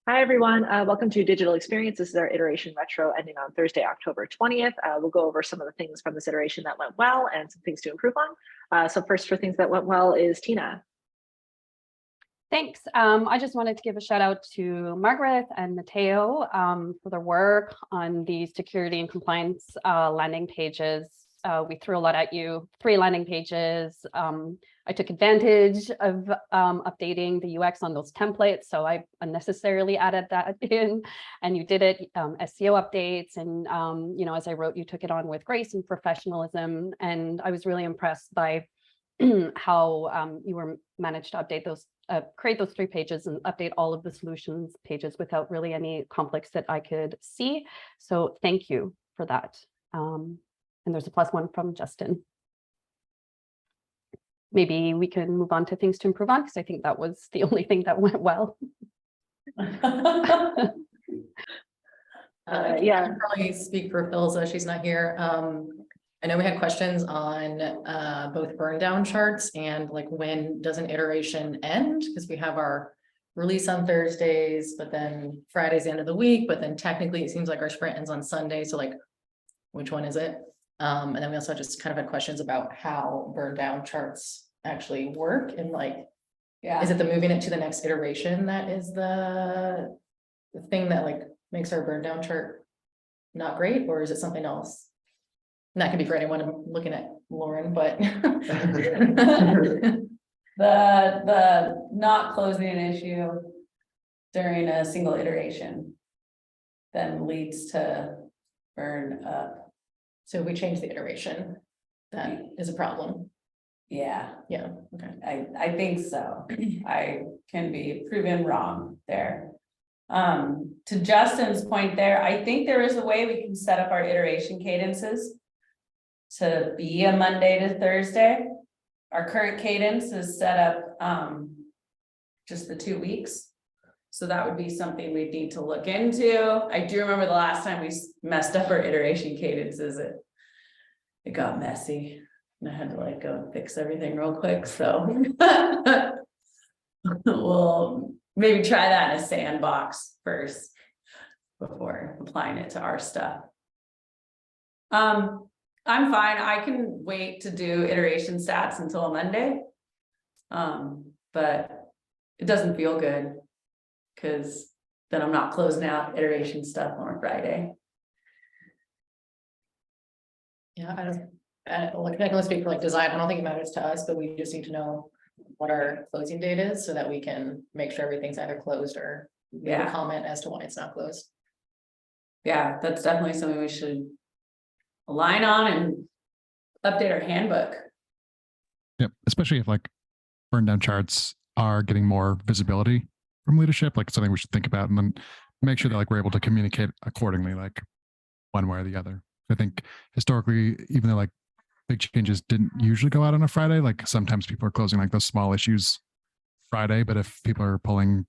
Hi, everyone. Welcome to Digital Experience. This is our iteration retro ending on Thursday, October 20th. We'll go over some of the things from this iteration that went well and some things to improve on. So first for things that went well is Tina. Thanks. I just wanted to give a shout out to Margaret and Mateo for their work on the security and compliance landing pages. We threw a lot at you, 3 landing pages. I took advantage of updating the UX on those templates, so I unnecessarily added that in, and you did it, SEO updates, and as I wrote, you took it on with grace and professionalism, and I was really impressed by how you managed to update those, create those 3 pages and update all of the solutions pages without really any conflicts that I could see. So thank you for that. And there's a +1 from Justin. Maybe we can move on to things to improve on, because I think that was the only thing that went well. I can probably speak for Phil, so she's not here. I know we had questions on both burn down charts and like when does an iteration end, because we have our release on Thursdays, but then Friday's the end of the week, but then technically it seems like our sprint ends on Sunday. So like, which one is it? And then we also just kind of had questions about how burn down charts actually work, and like, is it the moving it to the next iteration that is the thing that like makes our burn down chart not great, or is it something else? And that can be for anyone. I'm looking at Lauren, but the not closing an issue during a single iteration then leads to burn up. so if we change the iteration, that is a problem. Yeah, Okay. I think so. I can be proven wrong there. To Justin's point there, I think there is a way we can set up our iteration cadences to be a Monday to Thursday. Our current cadence is set up just the 2 weeks. So that would be something we'd need to look into. I do remember the last time we messed up our iteration cadences, it got messy. And I had to like go and fix everything real quick. So we'll maybe try that in a sandbox first before applying it to our stuff. I'm fine. I can wait to do iteration stats until a Monday. But it doesn't feel good because then I'm not closing out iteration stuff on a Friday. Yeah, I can only speak for like design. I don't think it matters to us, but we just need to know what our closing date is so that we can make sure everything's either closed or leave a comment as to when it's not closed. Yeah, that's definitely something we should align on and update our handbook. Yep, especially if like burn down charts are getting more visibility from leadership, like something we should think about, and then make sure that like we're able to communicate accordingly, like one way or the other. I think historically, even though like big changes didn't usually go out on a Friday, like sometimes people are closing like those small issues Friday, but if people are pulling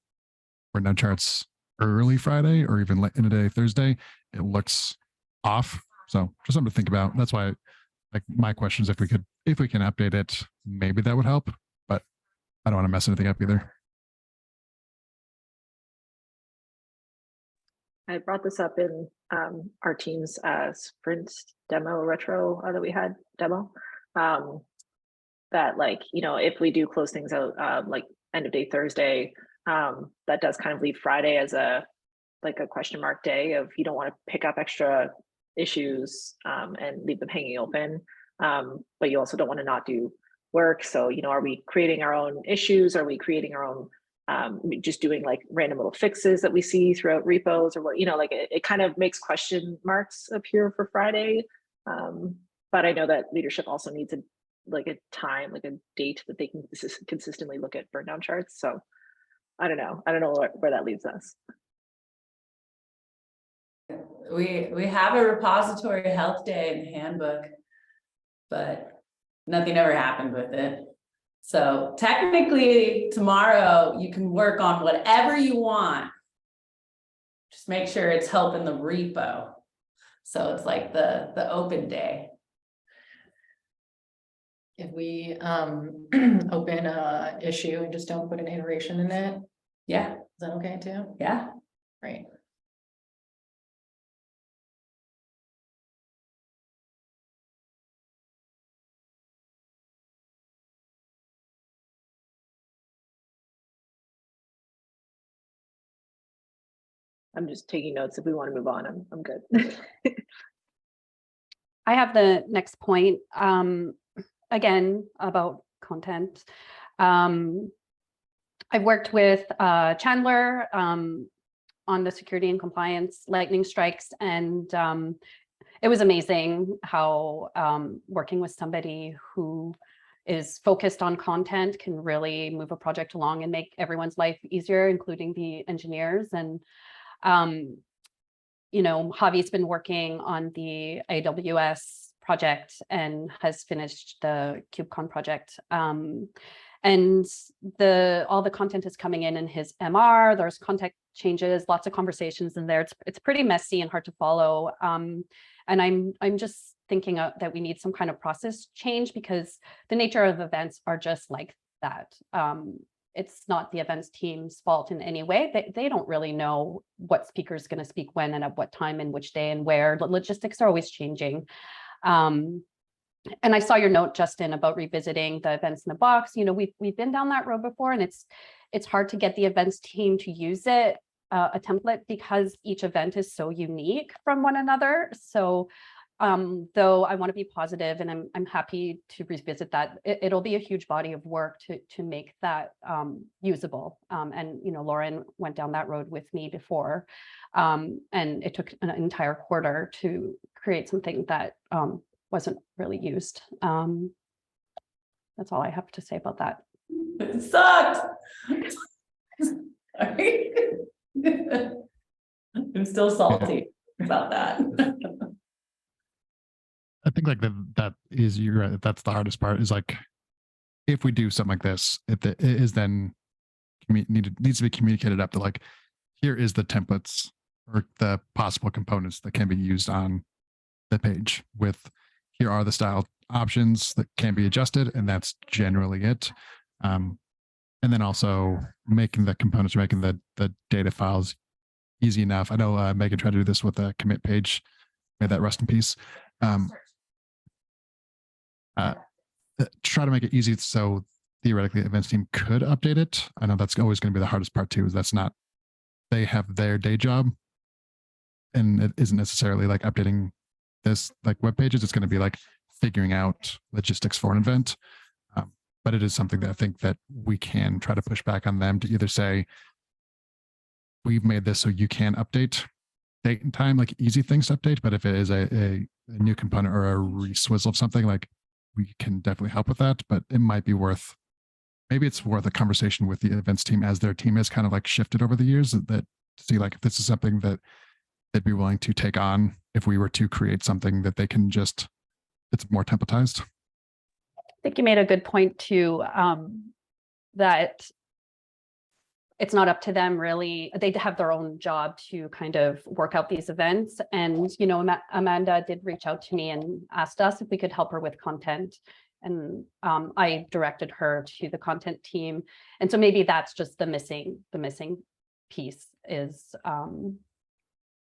burn down charts early Friday or even late in the day Thursday, it looks off. So just something to think about. That's why like my question is if we can update it, maybe that would help, but I don't want to mess anything up either. I brought this up in our team's sprint demo retro that we had demo. That like, if we do close things out like end of day Thursday, that does kind of leave Friday as a question mark day of you don't want to pick up extra issues and leave them hanging open. But you also don't want to not do work. So, are we creating our own issues? Are we creating our own just doing like random little fixes that we see throughout repos or what, it kind of makes question marks appear for Friday. But I know that leadership also needs a time, like a date that they can consistently look at burn down charts. So I don't know where that leaves us. We have a repository health day in the handbook, but nothing ever happened with it. So technically tomorrow you can work on whatever you want. Just make sure it's helping the repo. So it's like the open day. If we open a issue and just don't put an iteration in it, Yeah. is that okay too? Yeah. Right. I'm just taking notes. If we want to move on, I'm good. I have the next point, again, about content. I've worked with Chandler on the security and compliance lightning strikes, and it was amazing how working with somebody who is focused on content can really move a project along and make everyone's life easier, including the engineers. And you know, Javi's been working on the AWS project and has finished the KubeCon project. And all the content is coming in his MR. There's content changes, lots of conversations in there. It's pretty messy and hard to follow. And I'm just thinking that we need some kind of process change, because the nature of events are just like that. It's not the events team's fault in any way. They don't really know what speaker is going to speak when and at what time and which day and where. The logistics are always changing. And I saw your note, Justin, about revisiting the events in the box. You know, we've been down that road before, and it's hard to get the events team to use it, a template, because each event is so unique from one another. So though I want to be positive, and I'm happy to revisit that. It'll be a huge body of work to make that usable. And you know, Lauren went down that road with me before, and it took an entire quarter to create something that wasn't really used. That's all I have to say about that. It sucked. Sorry. I'm still salty about that. I think like that is, you're right, that's the hardest part, is like, if we do something like this, it is then needs to be communicated up to like, here is the templates or the possible components that can be used on the page, with here are the style options that can be adjusted, and that's generally it. And then also making the components, making the data files easy enough. I know Megan tried to do this with a commit page, made that rest in peace. Try to make it easy so theoretically the events team could update it. I know that's always going to be the hardest part too, is that's not, they have their day job and it isn't necessarily like updating this like web pages. It's going to be like figuring out logistics for an event. But it is something that I think that we can try to push back on them to either say, we've made this so you can update date and time, like easy things to update. But if it is a new component or a reswizzle of something, like we can definitely help with that. But it might be worth, maybe it's worth a conversation with the events team as their team has kind of like shifted over the years, that to see like if this is something that they'd be willing to take on if we were to create something that they can just, it's more templatized. I think you made a good point too, that it's not up to them really. They have their own job to kind of work out these events. And, you know, Amanda did reach out to me and asked us if we could help her with content. And I directed her to the content team. And so maybe that's just the missing piece is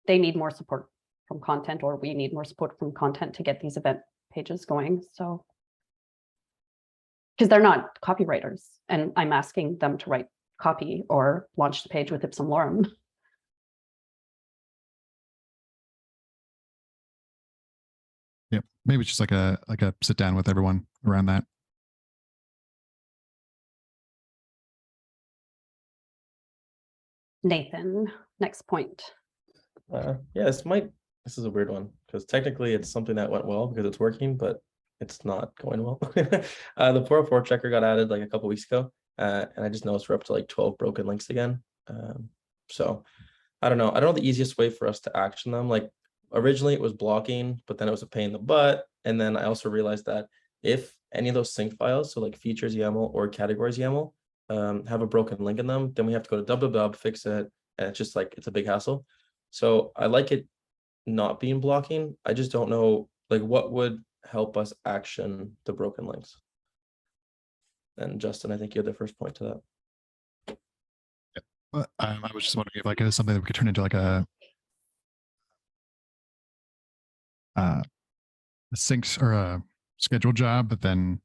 they need more support from content, or we need more support from content to get these event pages going. So, because they're not copywriters, and I'm asking them to write copy or launch the page with ipsum lorem. Yep. Maybe it's just like a sit down with everyone around that. Nathan, next point. Yeah, this is a weird one, because technically it's something that went well because it's working, but it's not going well. The 404 checker got added like a couple weeks ago, and I just noticed we're up to like 12 broken links again. So I don't know. I don't know the easiest way for us to action them. Like originally it was blocking, but then it was a pain in the butt. And then I also realized that if any of those sync files, so like features YAML or categories YAML, have a broken link in them, then we have to go to www, fix it, and it's just like, it's a big hassle. So I like it not being blocking. I just don't know like what would help us action the broken links. And Justin, I think you had the first point to that. But I was just wondering if like it was something that we could turn into like a syncs or a scheduled job, but then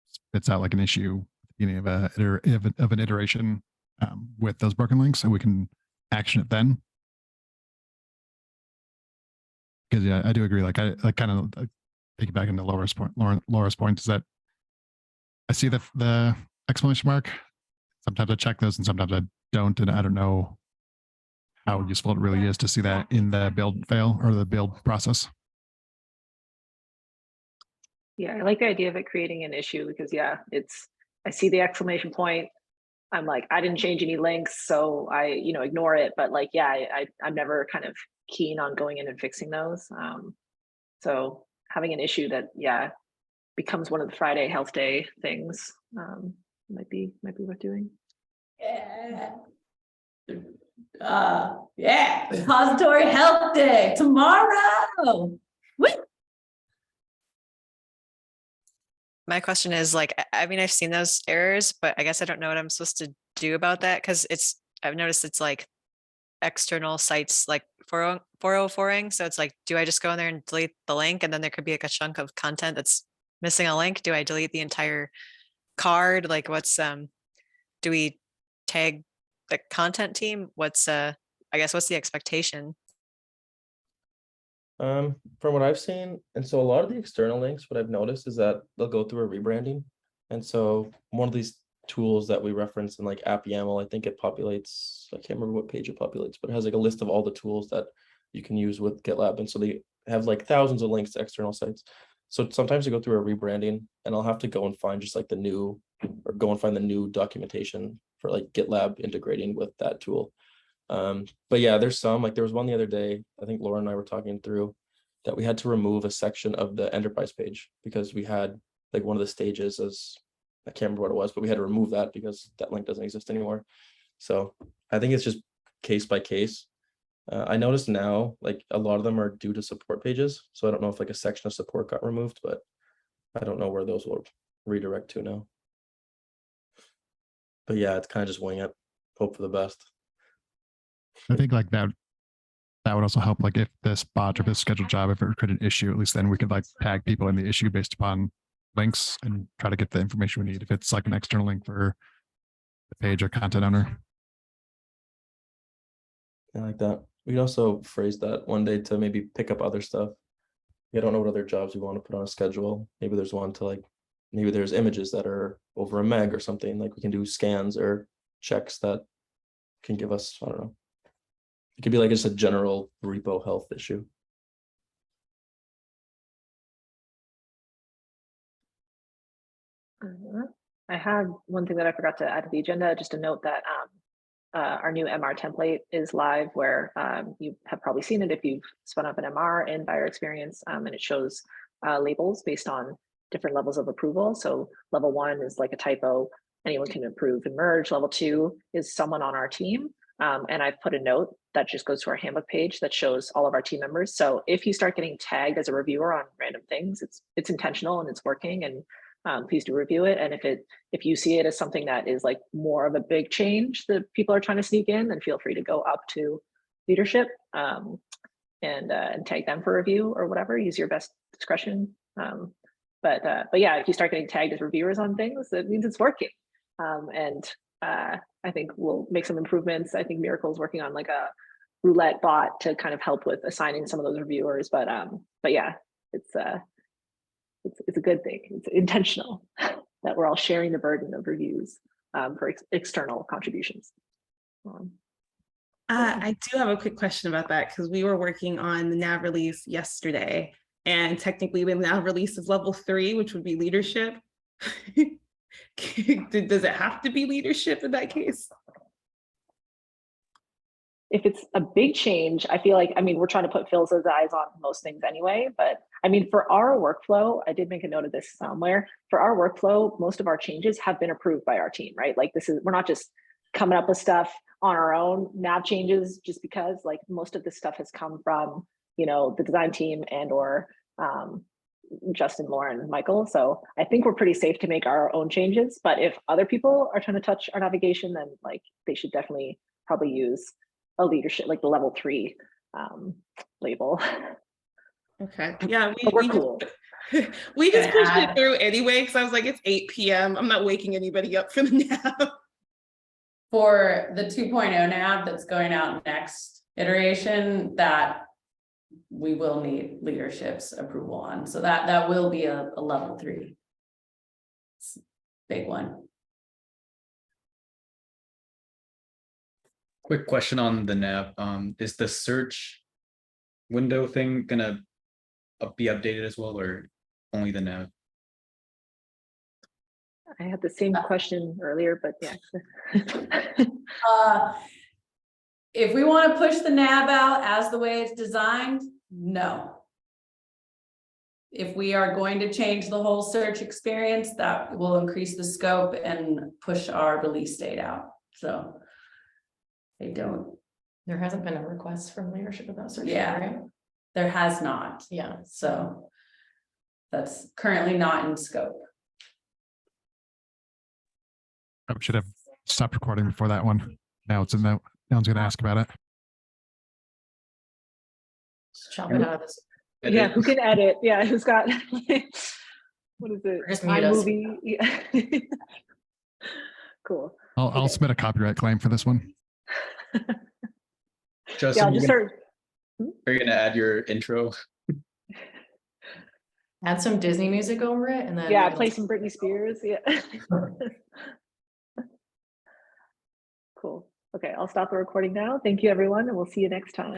spits out like an issue at the beginning of of an iteration with those broken links, so we can action it then. Because yeah, I do agree. Like I like kind of piggyback into Laura's point is that I see the exclamation mark. Sometimes I check those and sometimes I don't, and I don't know how useful it really is to see that in the build fail or the build process. Yeah, I like the idea of it creating an issue because yeah, I see the exclamation point. I'm like, I didn't change any links, so I, ignore it. But like, yeah, I'm never kind of keen on going in and fixing those. So having an issue that, yeah, becomes one of the Friday health day things might be worth doing. Yeah. Yeah, Repository Health Day tomorrow. Woo! My question is like, I mean, I've seen those errors, but I guess I don't know what I'm supposed to do about that because I've noticed it's like external sites like 404ing. So it's like, do I just go in there and delete the link? And then there could be like a chunk of content that's missing a link. Do I delete the entire card? Like do we tag the content team? I guess what's the expectation? From what I've seen, and so a lot of the external links, what I've noticed is that they'll go through a rebranding. And so one of these tools that we reference in like app YAML, I think it populates, I can't remember what page it populates, but it has like a list of all the tools that you can use with GitLab. And so they have like thousands of links to external sites. So sometimes they go through a rebranding and I'll have to go and find just like the new documentation for like GitLab integrating with that tool. But yeah, there's some, like there was one the other day, I think Laura and I were talking through that we had to remove a section of the enterprise page because we had like one of the stages as, I can't remember what it was, but we had to remove that because that link doesn't exist anymore. So I think it's just case by case. I noticed now, like a lot of them are due to support pages. So I don't know if like a section of support got removed, but I don't know where those will redirect to now. But yeah, it's kind of just wing it, hope for the best. I think like that would also help. Like if this bot or this scheduled job, if it created an issue, at least then we could like tag people in the issue based upon links and try to get the information we need. If it's like an external link for the page or content owner. I like that. We could also phrase that one day to maybe pick up other stuff. I don't know what other jobs we want to put on a schedule. Maybe there's one to like, maybe there's images that are over a meg or something. Like we can do scans or checks that can give us, I don't know. It could be like just a general repo health issue. I had one thing that I forgot to add to the agenda, just a note that our new MR template is live, where you have probably seen it if you've spun up an MR in Buyer Experience, and it shows labels based on different levels of approval. So level 1 is like a typo, anyone can approve and merge. Level 2 is someone on our team. And I've put a note that just goes to our handbook page that shows all of our team members. So if you start getting tagged as a reviewer on random things, it's intentional and it's working, and please do review it. And if you see it as something that is like more of a big change that people are trying to sneak in, then feel free to go up to leadership and tag them for review or whatever. Use your best discretion. But yeah, if you start getting tagged as reviewers on things, that means it's working. I think we'll make some improvements. I think Miracle's working on like a roulette bot to kind of help with assigning some of those reviewers. But yeah, it's a good thing. It's intentional that we're all sharing the burden of reviews for external contributions. I do have a quick question about that because we were working on the nav release yesterday, and technically the nav release is level 3, which would be leadership. Does it have to be leadership in that case? If it's a big change, I feel like, I mean, we're trying to put Phil's eyes on most things anyway, but I mean, for our workflow, I did make a note of this somewhere. For our workflow, most of our changes have been approved by our team, right? Like we're not just coming up with stuff on our own, nav changes, just because like most of this stuff has come from, the design team and or Justin, Lauren, Michael. So I think we're pretty safe to make our own changes. But if other people are trying to touch our navigation, then like they should definitely probably use a leadership, like the level 3 label. Okay, yeah, But we're cool. we just Gonna pushed it add- through anyway, because I was like, it's 8 p.m. I'm not waking anybody up for the nap. For the 2.0 nav that's going out next iteration, that we will need leadership's approval on. So that will be a level 3. It's a big one. Quick question on the nav. Is the search window thing gonna be updated as well, or only the nav? I had the same question earlier, but yeah. If we want to push the nav out as the way it's designed, no. If we are going to change the whole search experience, that will increase the scope and push our release date out. So they don't, There hasn't been a request from leadership about search. Yeah. right? there has not. Yeah. So that's currently not in scope. I should have stopped recording before that one. Now it's in that. No one's going to ask about it. Just chop it out of this. Yeah, who can edit? Yeah, who's got what is it? Just mute us. iMovie? Yeah. Cool. I'll Okay. submit a copyright claim for this one. Yeah, Justin, I'll just start. are you gonna add your intro? Add some Disney music over it and then. Yeah, play some Britney Spears. Yeah. Cool. Okay, I'll stop the recording now. Thank you, everyone, and we'll see you next time.